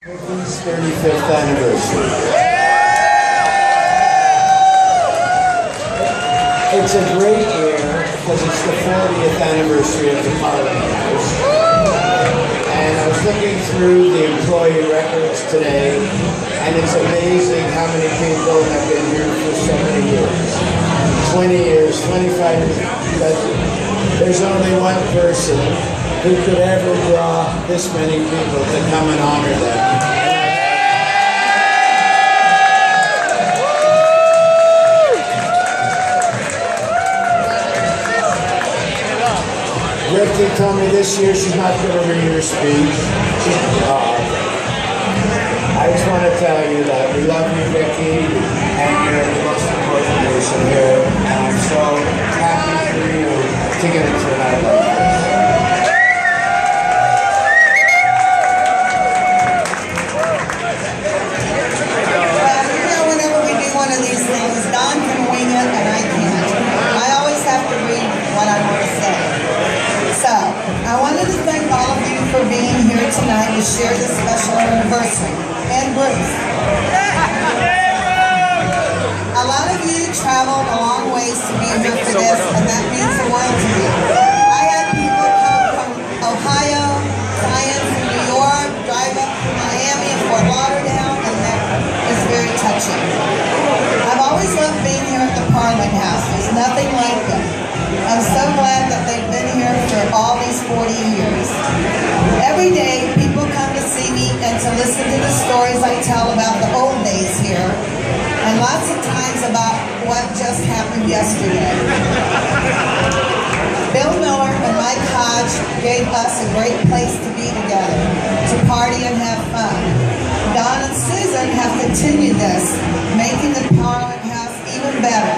Vicki's 35th anniversary. It's a great year because it's the 40th anniversary of the Parliament House. And I was looking through the employee records today, and it's amazing how many people have been here for so many years. 20 years, 25 years. But there's only one person who could ever draw this many people to come and honor them. Vicki told me this year she's not going to read her speech. I just want to tell you that we love you, Vicki, and you're the most important person here. And I'm so happy for you to get it to an night like this. Whenever we do one of these things, Don can wing it and I can't. I always have to read what I want to say. So, I wanted to thank all of you for being here tonight to share this special anniversary. And Bruce. A lot of you traveled a long ways to be here for this, and that means the world to me. I had people come from Ohio, flying from New York, drive up to Miami and Fort Lauderdale, and that is very touching. I've always loved being here at the Parliament House. There's nothing like it. I'm so glad that they've been here for all these 40 years. Every day, people come to see me and to listen to the stories I tell about the old days here, and lots of times about what just happened yesterday. Bill Miller and Mike Hodge gave us a great place to be together, to party and have fun. Don and Susan have continued this, making the Parliament House even better,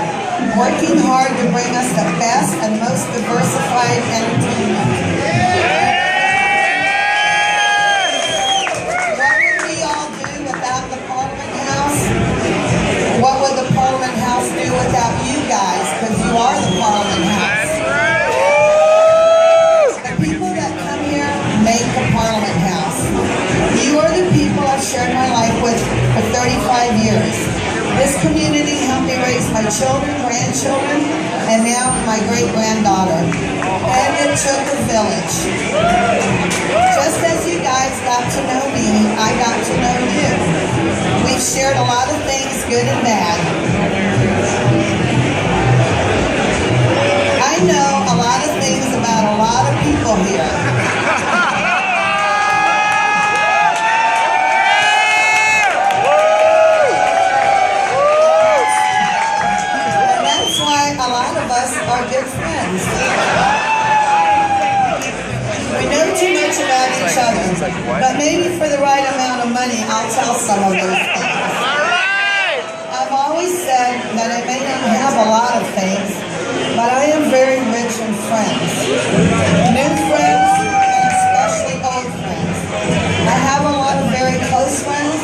working hard to bring us the best and most diversified entertainment. What would we all do without the Parliament House? What would the Parliament House do without you guys? Because you are the Parliament House. The people that come here make the Parliament House. You are the people I've shared my life with for 35 years. This community helped me raise my children, grandchildren, and now my great-granddaughter. And it took a village. Just as you guys got to know me, I got to know you. We've shared a lot of things, good and bad. I know a lot of things about a lot of people here. Are good friends. We know too much about each other, but maybe for the right amount of money, I'll tell some of those things. I've always said that I may not have a lot of things, but I am very rich in friends. New friends, and especially old friends. I have a lot of very close friends,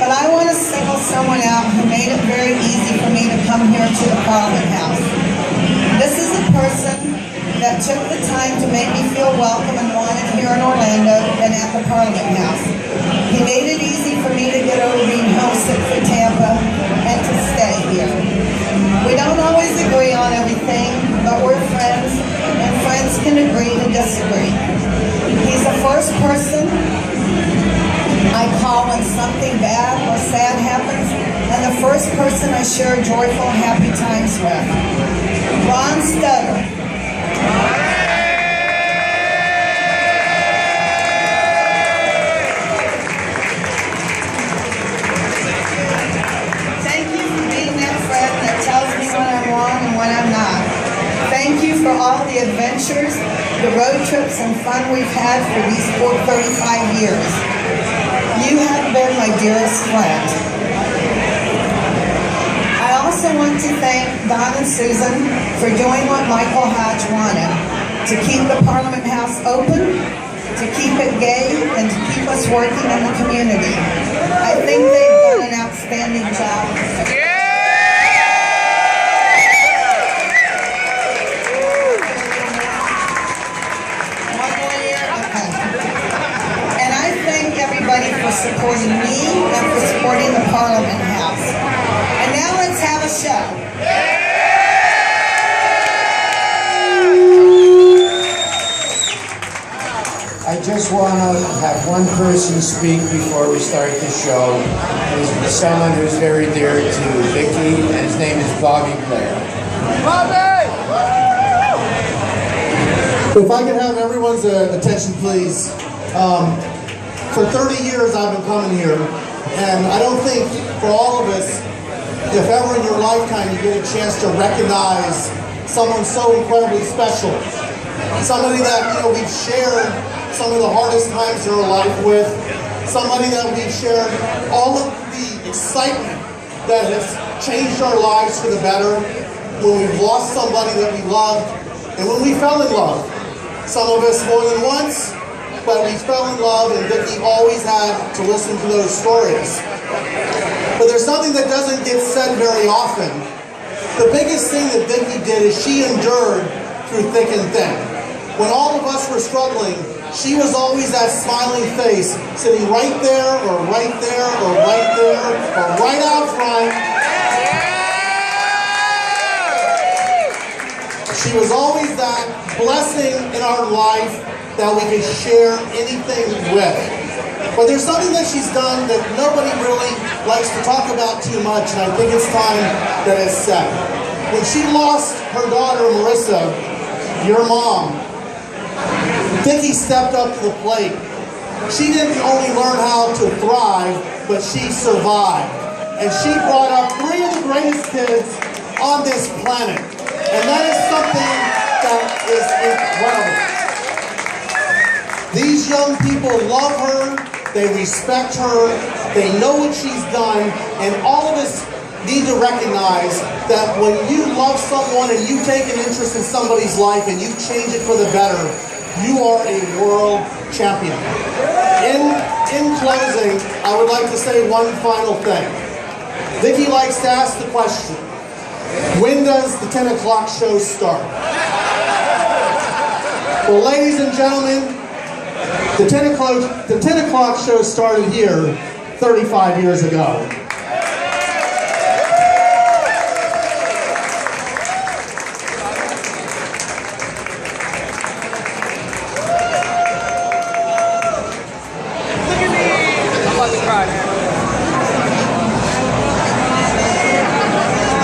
but I want to single someone out who made it very easy for me to come here to the Parliament House. This is a person that took the time to make me feel welcome and wanted here in Orlando and at the Parliament House. He made it easy for me to get over being homesick for Tampa and to stay here. We don't always agree on everything, but we're friends, and friends can agree to disagree. He's the first person I call when something bad or sad happens, and the first person I share joyful, happy times with. Ron Stutter. Thank you for being that friend that tells me when I'm wrong and when I'm not. Thank you for all the adventures, the road trips and fun we've had for these 35 years. You have been my dearest friend. I also want to thank Don and Susan for doing what Michael Hodge wanted, to keep the Parliament House open, to keep it gay, and to keep us working in the community. I think they've done an outstanding job. One more year? Okay. And I thank everybody for for supporting me and for supporting the Parliament House. And now let's have a show. I just want to have one person speak before we start the show. He's someone who's very dear to Vicki, and his name is Bobby Blair. Bobby! If I could have everyone's attention, please. For 30 years I've been coming here, and I don't think for all of us, if ever in your lifetime you get a chance to recognize someone so incredibly special, somebody that we've shared some of the hardest times in our life with, somebody that we've shared all of the excitement that has changed our lives for the better, when we've lost somebody that we loved, and when we fell in love. Some of us more than once, but we fell in love, and Vicki always had to listen to those stories. But there's something that doesn't get said very often. The biggest thing that Vicki did is she endured through thick and thin. When all of us were struggling, she was always that smiling face, sitting right there, or right there, or right there, or right out front. She was always that blessing in our life that we could share anything with. But there's something that she's done that nobody really likes to talk about too much, and I think it's time that it's said. When she lost her daughter, Marissa, your mom, Vicki stepped up to the plate. She didn't only learn how to thrive, but she survived. And she brought up 3 of the greatest kids on this planet. And that is something that is incredible. These young people love her, they respect her, they know what she's done, and all of us need to recognize that when you love someone and you take an interest in somebody's life and you change it for the better, you are a world champion. In closing, I would like to say one final thing. Vicki likes to ask the question, when does the 10 o'clock show start? Well, ladies and gentlemen, the 10 o'clock show started here 35 years ago.